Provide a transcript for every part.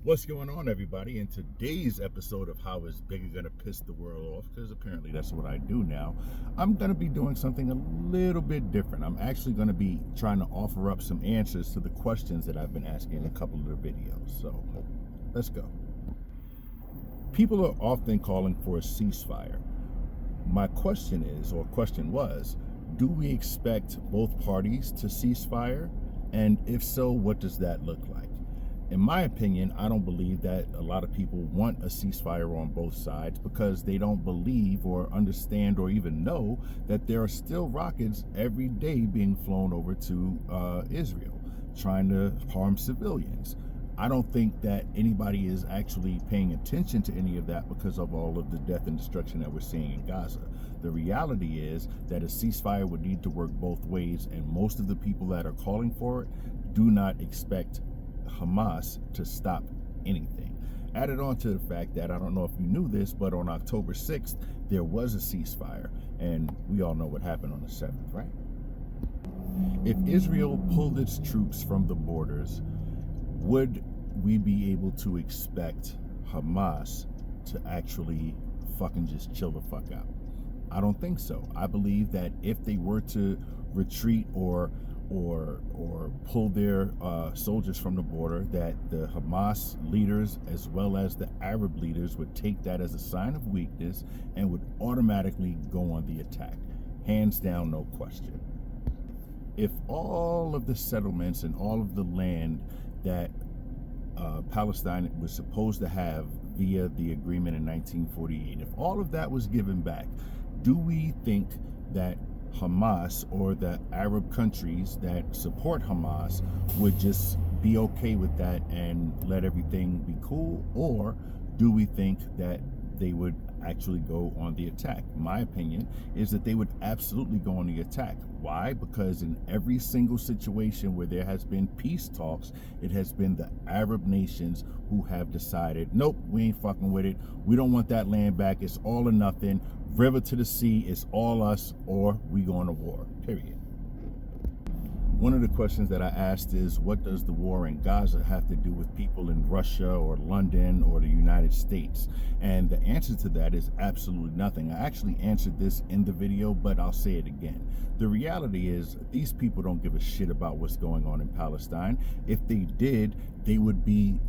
What's going on, everybody? In today's episode of How is Biggah gonna piss the world off, because apparently that's what I do now, I'm gonna be doing something a little bit different. I'm actually gonna be trying to offer up some answers to the questions that I've been asking in a couple of the videos. So let's go. People are often calling for a ceasefire. My question is, or question was, do we expect both parties to cease fire? And if so, what does that look like? In my opinion, I don't believe that a lot of people want a ceasefire on both sides because they don't believe or understand or even know that there are still rockets every day being flown over to Israel, trying to harm civilians. I don't think that anybody is actually paying attention to any of that because of all of the death and destruction that we're seeing in Gaza. The reality is that a ceasefire would need to work both ways, and most of the people that are calling for it do not expect Hamas to stop anything. Added on to the fact that, I don't know if you knew this, but on October 6th, there was a ceasefire, and we all know what happened on the 7th, right? If Israel pulled its troops from the borders, would we be able to expect Hamas to actually fucking just chill the fuck out? I don't think so. I believe that if they were to retreat or pull their soldiers from the border, that the Hamas leaders as well as the Arab leaders would take that as a sign of weakness and would automatically go on the attack. Hands down, no question. If all of the settlements and all of the land that Palestine was supposed to have via the agreement in 1948, if all of that was given back, do we think that Hamas or the Arab countries that support Hamas would just be okay with that and let everything be cool? Or do we think that they would actually go on the attack? My opinion is that they would absolutely go on the attack. Why? Because in every single situation where there has been peace talks, it has been the Arab nations who have decided, nope, we ain't fucking with it. We don't want that land back. It's all or nothing. River to the sea, it's all us, or we going to war, period. One of the questions that I asked is, what does the war in Gaza have to do with people in Russia or London or the United States? And the answer to that is absolutely nothing. I actually answered this in the video, but I'll say it again. The reality is these people don't give a shit about what's going on in Palestine. If they did, they would be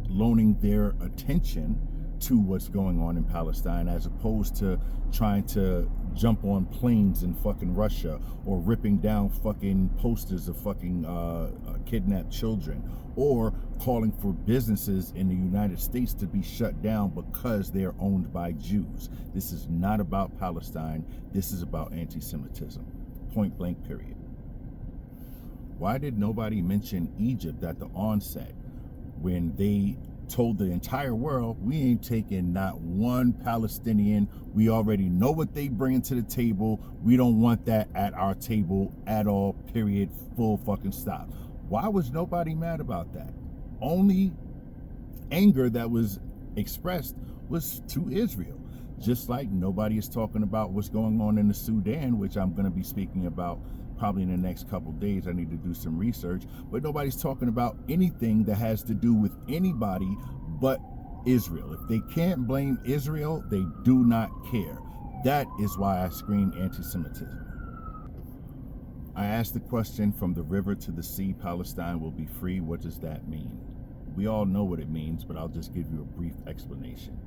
loaning their attention to what's going on in Palestine, as opposed to trying to jump on planes in fucking Russia or ripping down fucking posters of fucking kidnapped children, or calling for businesses in the United States to be shut down because they're owned by Jews. This is not about Palestine. This is about anti-Semitism. Point blank, period. Why did nobody mention Egypt at the onset when they told the entire world, we ain't taking not one Palestinian? We already know what they bring to the table. We don't want that at our table at all, period, full fucking stop. Why was nobody mad about that? Only anger that was expressed was to Israel. Just like nobody is talking about what's going on in the Sudan, which I'm going to be speaking about probably in the next couple days. I need to do some research, but nobody's talking about anything that has to do with anybody but Israel. If they can't blame Israel, they do not care. That is why I scream anti-Semitism. I asked the question, from the river to the sea, Palestine will be free. What does that mean? We all know what it means, but I'll just give you a brief explanation.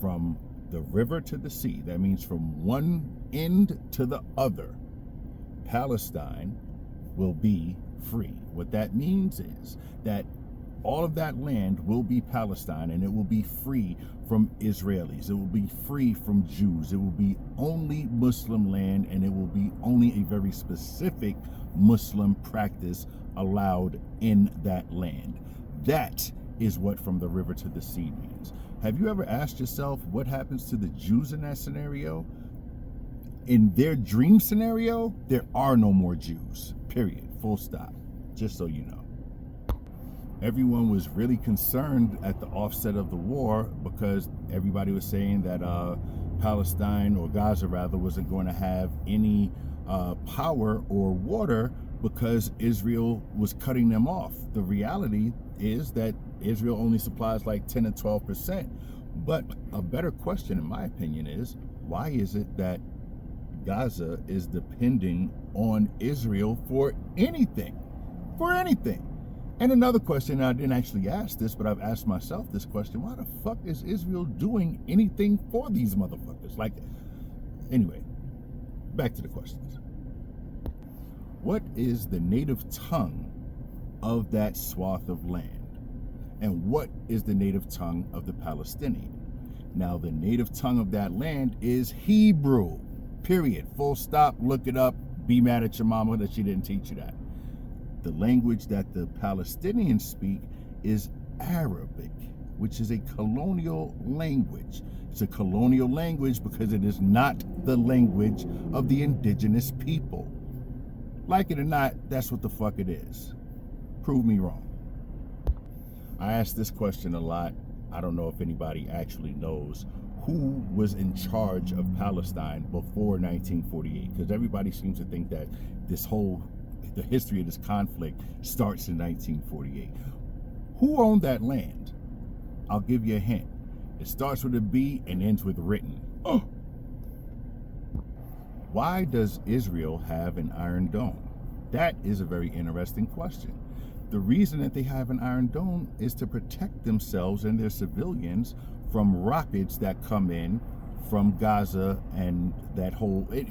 From the river to the sea, that means from one end to the other, Palestine will be free. What that means is that all of that land will be Palestine, and it will be free from Israelis. It will be free from Jews. It will be only Muslim land, and it will be only a very specific Muslim practice allowed in that land. That is what from the river to the sea means. Have you ever asked yourself what happens to the Jews in that scenario? In their dream scenario, there are no more Jews, period, full stop, just so you know. Everyone was really concerned at the offset of the war because everybody was saying that Palestine, or Gaza rather, wasn't going to have any power or water because Israel was cutting them off. The reality is that Israel only supplies like 10 or 12%. But a better question, in my opinion, is why is it that Gaza is depending on Israel for anything? For anything. And another question, I didn't actually ask this, but I've asked myself this question: why the fuck is Israel doing anything for these motherfuckers? Like, anyway, back to the questions. What is the native tongue of that swath of land? And what is the native tongue of the Palestinian? Now, the native tongue of that land is Hebrew, period, full stop, look it up, be mad at your mama that she didn't teach you that. The language that the Palestinians speak is Arabic, which is a colonial language. It's a colonial language because it is not the language of the indigenous people. Like it or not, that's what the fuck it is. Prove me wrong. I ask this question a lot. I don't know if anybody actually knows who was in charge of Palestine before 1948, because everybody seems to think that the history of this conflict starts in 1948. Who owned that land? I'll give you a hint. It starts with a B and ends with written. Oh. Why does Israel have an Iron Dome? That is a very interesting question. The reason that they have an Iron Dome is to protect themselves and their civilians from rockets that come in from Gaza and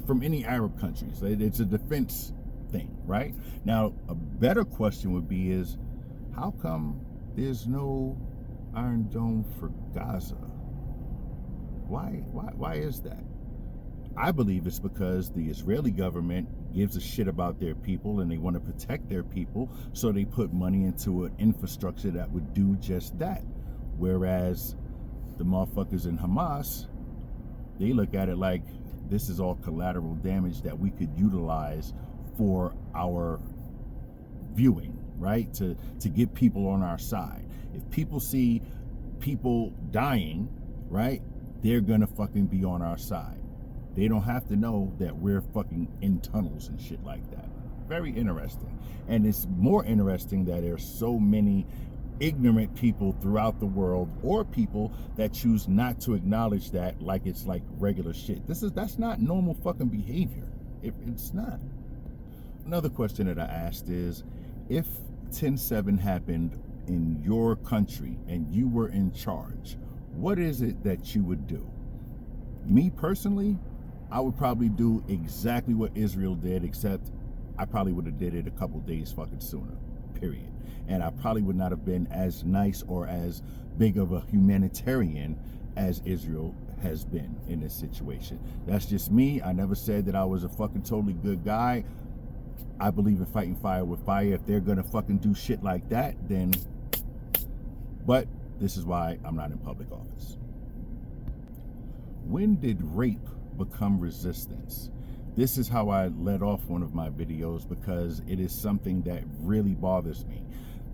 from any Arab countries. It's a defense thing, right? Now, a better question would be is, how come there's no Iron Dome for Gaza? Why is that? I believe it's because the Israeli government gives a shit about their people and they want to protect their people, so they put money into an infrastructure that would do just that. Whereas the motherfuckers in Hamas, they look at it like this is all collateral damage that we could utilize for our viewing, right? To get people on our side. If people see people dying, right, they're gonna fucking be on our side. They don't have to know that we're fucking in tunnels and shit like that. Very interesting. And it's more interesting that there's so many ignorant people throughout the world, or people that choose not to acknowledge that like it's like regular shit. That's not normal fucking behavior. It's not. Another question that I asked is, if 10/7 happened in your country and you were in charge, what is it that you would do? Me personally, I would probably do exactly what Israel did, except I probably would have did it a couple days fucking sooner, period. And I probably would not have been as nice or as big of a humanitarian as Israel has been in this situation. That's just me. I never said that I was a fucking totally good guy. I believe in fighting fire with fire. If they're gonna fucking do shit like that, then... But this is why I'm not in public office. When did rape become resistance? This is how I led off one of my videos, because it is something that really bothers me.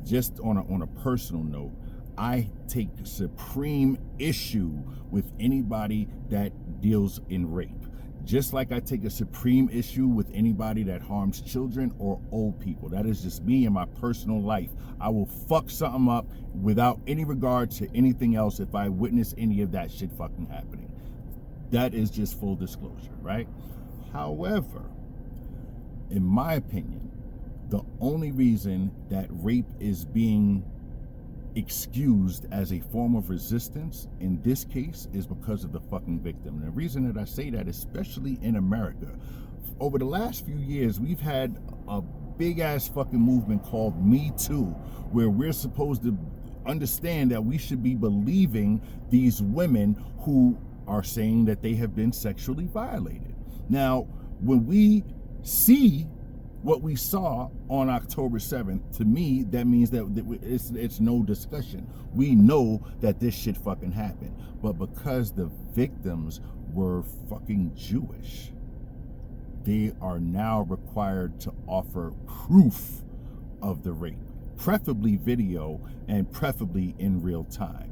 Just on a personal note, I take supreme issue with anybody that deals in rape. Just like I take a supreme issue with anybody that harms children or old people. That is just me in my personal life. I will fuck something up without any regard to anything else if I witness any of that shit fucking happening. That is just full disclosure, right? However, in my opinion, the only reason that rape is being excused as a form of resistance in this case is because of the fucking victim. And the reason that I say that, especially in America, over the last few years, we've had a big ass fucking movement called Me Too, where we're supposed to understand that we should be believing these women who are saying that they have been sexually violated. Now, when we see what we saw on October 7th, to me, that means that it's no discussion. We know that this shit fucking happened. But because the victims were fucking Jewish, they are now required to offer proof of the rape, preferably video and preferably in real time.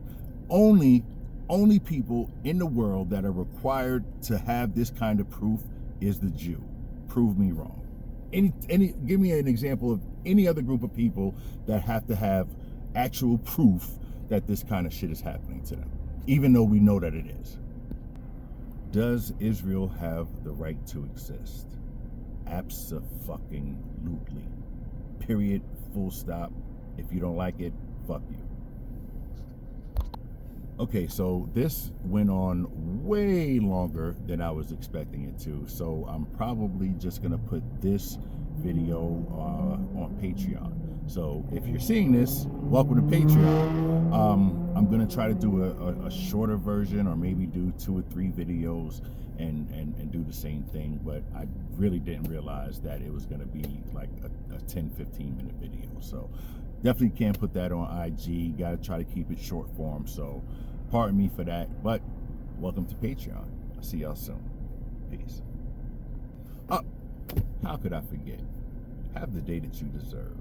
Only people in the world that are required to have this kind of proof is the Jew. Prove me wrong. Give me an example of any other group of people that have to have actual proof that this kind of shit is happening to them, even though we know that it is. Does Israel have the right to exist? Abso-fucking-lutely. Period. Full stop. If you don't like it, fuck you. Okay, so this went on way longer than I was expecting it to, so I'm probably just gonna put this video on Patreon. So if you're seeing this, welcome to Patreon. I'm gonna try to do a shorter version, or maybe do 2 or 3 videos and do the same thing, but I really didn't realize that it was gonna be like a 10-15 minute video. So definitely can't put that on IG. Gotta try to keep it short form, so pardon me for that, but welcome to Patreon. I'll see y'all soon. Peace. Oh, how could I forget? Have the day that you deserve.